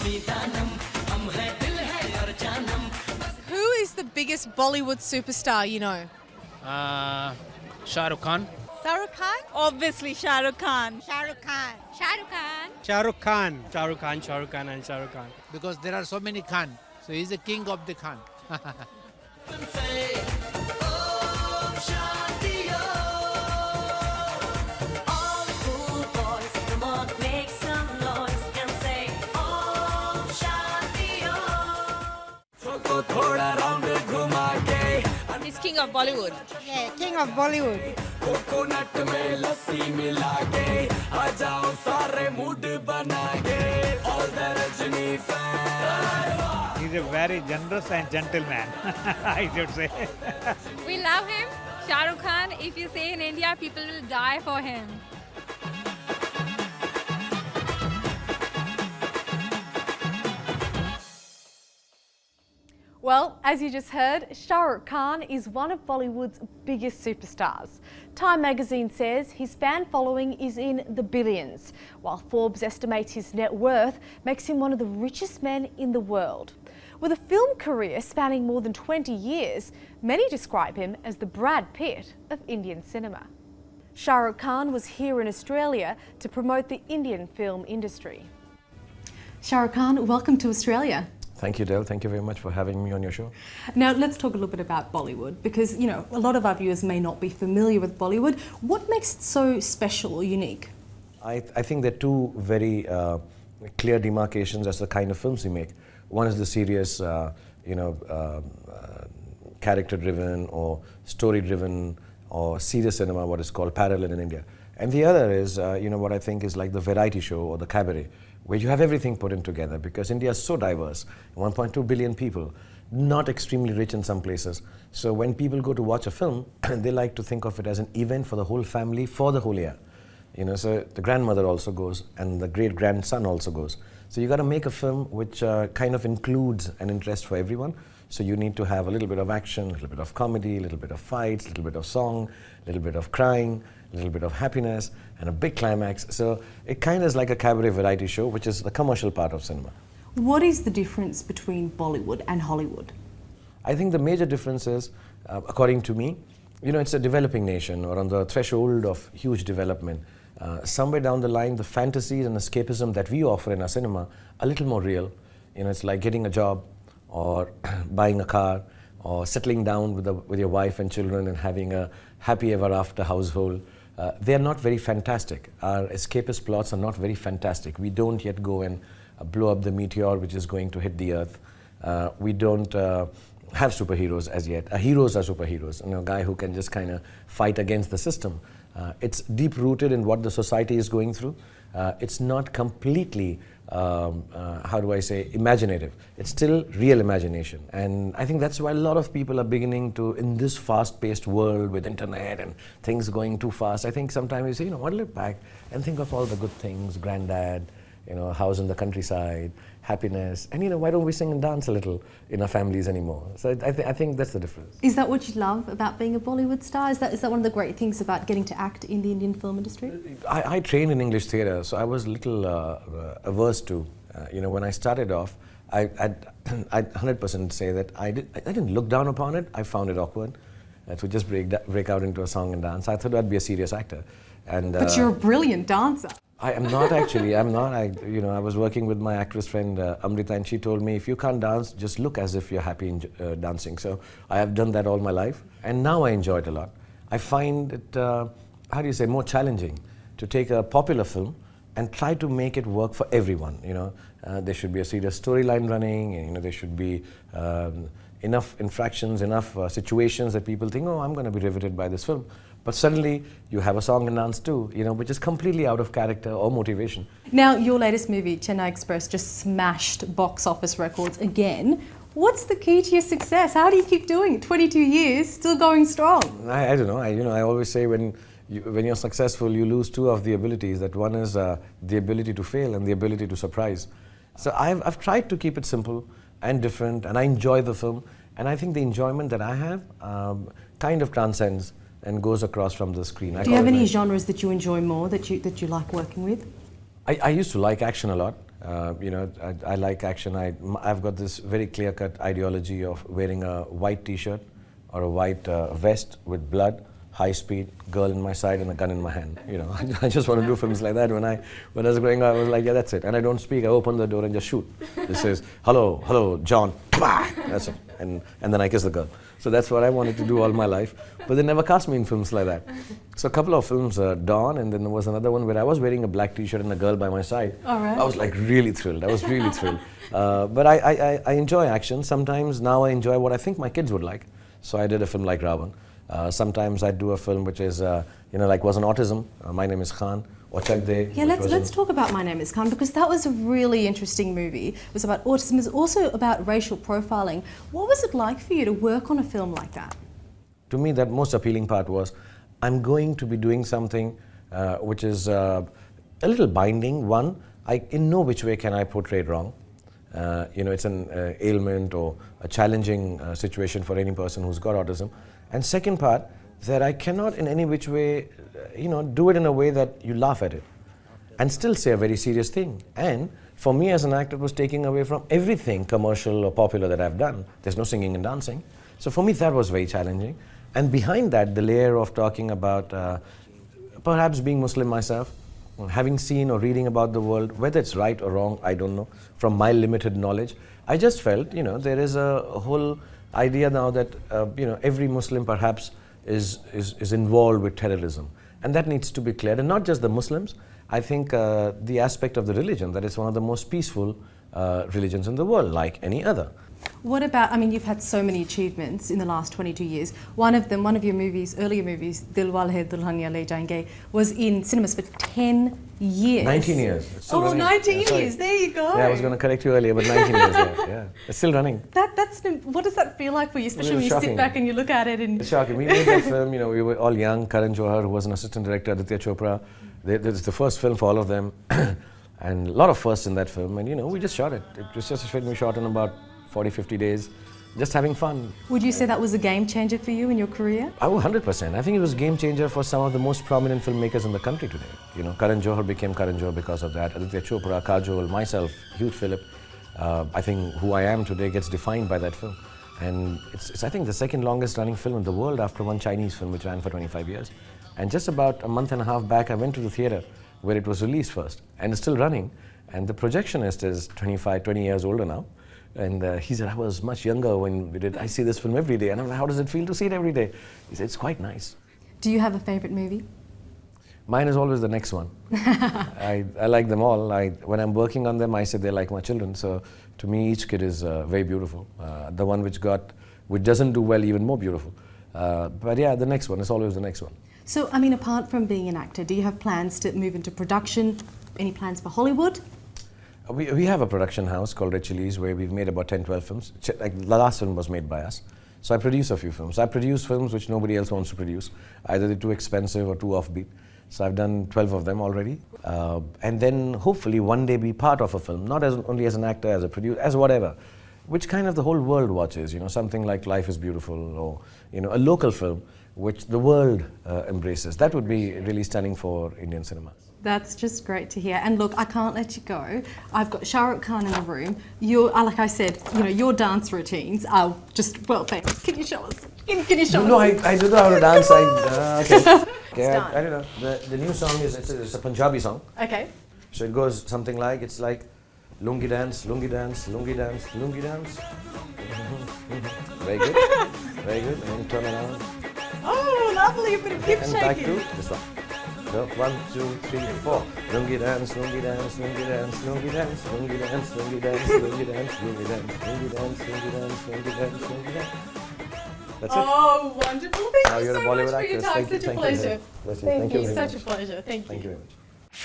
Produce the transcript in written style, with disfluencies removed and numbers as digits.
Who is the biggest Bollywood superstar you know? Shah Rukh Khan. Shah Rukh Khan? Obviously Shah Rukh Khan. Shah Rukh Khan. Shah Rukh Khan. Shah Rukh Khan. Shah Rukh Khan, Shah Rukh Khan and Shah Rukh Khan. Because there are so many Khan. So he's the king of the Khan. He's king of Bollywood. Yeah, king of Bollywood. He's a very generous and gentleman, I should say. We love him. Shah Rukh Khan, if you say in India, people will die for him. Well, as you just heard, Shah Rukh Khan is one of Bollywood's biggest superstars. Time magazine says his fan following is in the billions, while Forbes estimates his net worth makes him one of the richest men in the world. With a film career spanning more than 20 years, many describe him as the Brad Pitt of Indian cinema. Shah Rukh Khan was here in Australia to promote the Indian film industry. Shah Rukh Khan, welcome to Australia. Thank you, Del. Thank you very much for having me on your show. Now, let's talk a little bit about Bollywood, because, you know, a lot of our viewers may not be familiar with Bollywood. What makes it so special or unique? I think there are two very clear demarcations as the kind of films we make. One is the serious, character-driven or story-driven or serious cinema, what is called parallel in India. And the other is, what I think is like the variety show or the cabaret, where you have everything put in together, because India is so diverse, 1.2 billion people, not extremely rich in some places. So when people go to watch a film, they like to think of it as an event for the whole family for the whole year. So the grandmother also goes and the great-grandson also goes. So you got to make a film which kind of includes an interest for everyone. So you need to have a little bit of action, a little bit of comedy, a little bit of fights, a little bit of song, a little bit of crying, a little bit of happiness, and a big climax. So it kind of is like a cabaret variety show, which is the commercial part of cinema. What is the difference between Bollywood and Hollywood? I think the major difference is, according to me, it's a developing nation or on the threshold of huge development. Somewhere down the line, the fantasies and escapism that we offer in our cinema are a little more real. It's like getting a job or buying a car or settling down with your wife and children and having a happy ever after household. They are not very fantastic. Our escapist plots are not very fantastic. We don't yet go and blow up the meteor which is going to hit the earth. We don't have superheroes as yet. Heroes are superheroes. A guy who can just kind of fight against the system. It's deep rooted in what the society is going through. It's not completely, imaginative. It's still real imagination. And I think that's why a lot of people are beginning to, in this fast-paced world with internet and things going too fast, I think sometimes you say, what, look back and think of all the good things, granddad, house in the countryside, happiness, and why don't we sing and dance a little in our families anymore? So I think that's the difference. Is that what you love about being a Bollywood star? Is that one of the great things about getting to act in the Indian film industry? I trained in English theatre, so I was a little averse to, when I started off, I'd 100% say that I didn't look down upon it. I found it awkward to just break out into a song and dance. I thought I'd be a serious actor. But you're a brilliant dancer. I am not actually. I'm not. I was working with my actress friend Amrita, and she told me, if you can't dance, just look as if you're happy in dancing. So I have done that all my life, and now I enjoy it a lot. I find it, more challenging to take a popular film and try to make it work for everyone. There should be a serious storyline running, and there should be enough infractions, enough situations that people think, oh, I'm going to be riveted by this film. But suddenly you have a song and dance too, which is completely out of character or motivation. Now, your latest movie, Chennai Express, just smashed box office records again. What's the key to your success? How do you keep doing it? 22 years, still going strong. I don't know. I always say when you're successful, you lose two of the abilities. That one is the ability to fail and the ability to surprise. So I've tried to keep it simple and different, and I enjoy the film. And I think the enjoyment that I have kind of transcends and goes across from the screen. Do you have any genres that you enjoy more, that you like working with? I used to like action a lot. I like action. I've got this very clear-cut ideology of wearing a white T-shirt or a white vest with blood, high speed, girl in my side and a gun in my hand. I just want to do films like that. When I was growing up, I was like, yeah, that's it. And I don't speak. I open the door and just shoot. This is hello, John. That's it. And then I kiss the girl. So that's what I wanted to do all my life. But they never cast me in films like that. So a couple of films, Dawn, and then there was another one where I was wearing a black T-shirt and a girl by my side. All right. I was like really thrilled. I was really thrilled. But I enjoy action. Sometimes now I enjoy what I think my kids would like. So I did a film like Ravan. Sometimes I do a film which is, like Was on Autism. My Name is Khan. Or Chak De. Yeah, let's talk about My Name is Khan, because that was a really interesting movie. It was about autism. It was also about racial profiling. What was it like for you to work on a film like that? To me, that most appealing part was, I'm going to be doing something which is a little binding. One, in no which way can I portray it wrong. It's an ailment or a challenging situation for any person who's got autism. And second part, that I cannot in any which way, do it in a way that you laugh at it and still say a very serious thing. And for me as an actor, it was taking away from everything commercial or popular that I've done. There's no singing and dancing. So for me, that was very challenging. And behind that, the layer of talking about perhaps being Muslim myself, having seen or reading about the world, whether it's right or wrong, I don't know, from my limited knowledge, I just felt, there is a whole idea now that, every Muslim perhaps is involved with terrorism. And that needs to be cleared. And not just the Muslims. I think the aspect of the religion, that is one of the most peaceful religions in the world, like any other. What about, you've had so many achievements in the last 22 years. One of your movies, earlier movies, Dilwale Dulhania Le Jayenge, was in cinemas for 10 years. 19 years. It's still running. 19 Yeah, years, there you go. Yeah, I was going to correct you earlier, but 19 years, yeah. It's still running. What does that feel like for you, especially It when was you sit shocking. back and you look at it? And It's shocking. We made that film, we were all young. Karan Johar, who was an assistant director, Aditya Chopra. It's the first film for all of them. And a lot of firsts in that film. And, we just shot it. It was just a film we shot in about 40, 50 days. Just having fun. would you say that was a game changer for you in your career? Oh, 100%. I think it was a game changer for some of the most prominent filmmakers in the country today. Karan Johar became Karan Johar because of that. Aditya Chopra, Kajol, myself, Hugh Philip. I think who I am today gets defined by that film. And it's I think, the second longest running film in the world after one Chinese film which ran for 25 years. And just about a month and a half back, I went to the theatre where it was released first. And it's still running. And the projectionist is 20 years older now. And he said, I was much younger when we did. I see this film every day. And I'm like, how does it feel to see it every day? He said, it's quite nice. Do you have a favourite movie? Mine is always the next one. I like them all. When I'm working on them, I say they're like my children. So to me, each kid is very beautiful. The one which doesn't do well, even more beautiful. But yeah, the next one is always the next one. So, apart from being an actor, do you have plans to move into production? Any plans for Hollywood? We have a production house called Red Chilies where we've made about 10, 12 films. Like the last film was made by us. So I produce a few films. I produce films which nobody else wants to produce. Either they're too expensive or too offbeat. So I've done 12 of them already. And then hopefully one day be part of a film, not only as an actor, as a producer, as whatever, which kind of the whole world watches, something like Life is Beautiful or, a local film which the world embraces. That would be really stunning for Indian cinema. That's just great to hear. And look, I can't let you go. I've got Shah Rukh Khan in the room. Like I said, your dance routines are just well famous. Can you show us? Can you show us? No, I don't know how to dance. Okay, I don't know. The new song it's a Punjabi song. Okay. So it goes something like, it's like lungi dance, lungi dance, lungi dance, lungi dance. Very good. Very good. And turn around. Oh, lovely. A bit of hip And back shaking. to this one. So 1, 2, 3, 4. Lungi dance, lungi dance, lungi dance, lungi dance, lungi dance, lungi dance, lungi dance, lungi dance, lungi dance, lungi dance, lungi dance, lungi dance. That's it. Oh, wonderful. Thank Now you you're so a much Bollywood for your actress. time. Thank you, Such a thank you. pleasure. Bless you. Thank you. very Such much. a pleasure. Thank you. Thank you very much.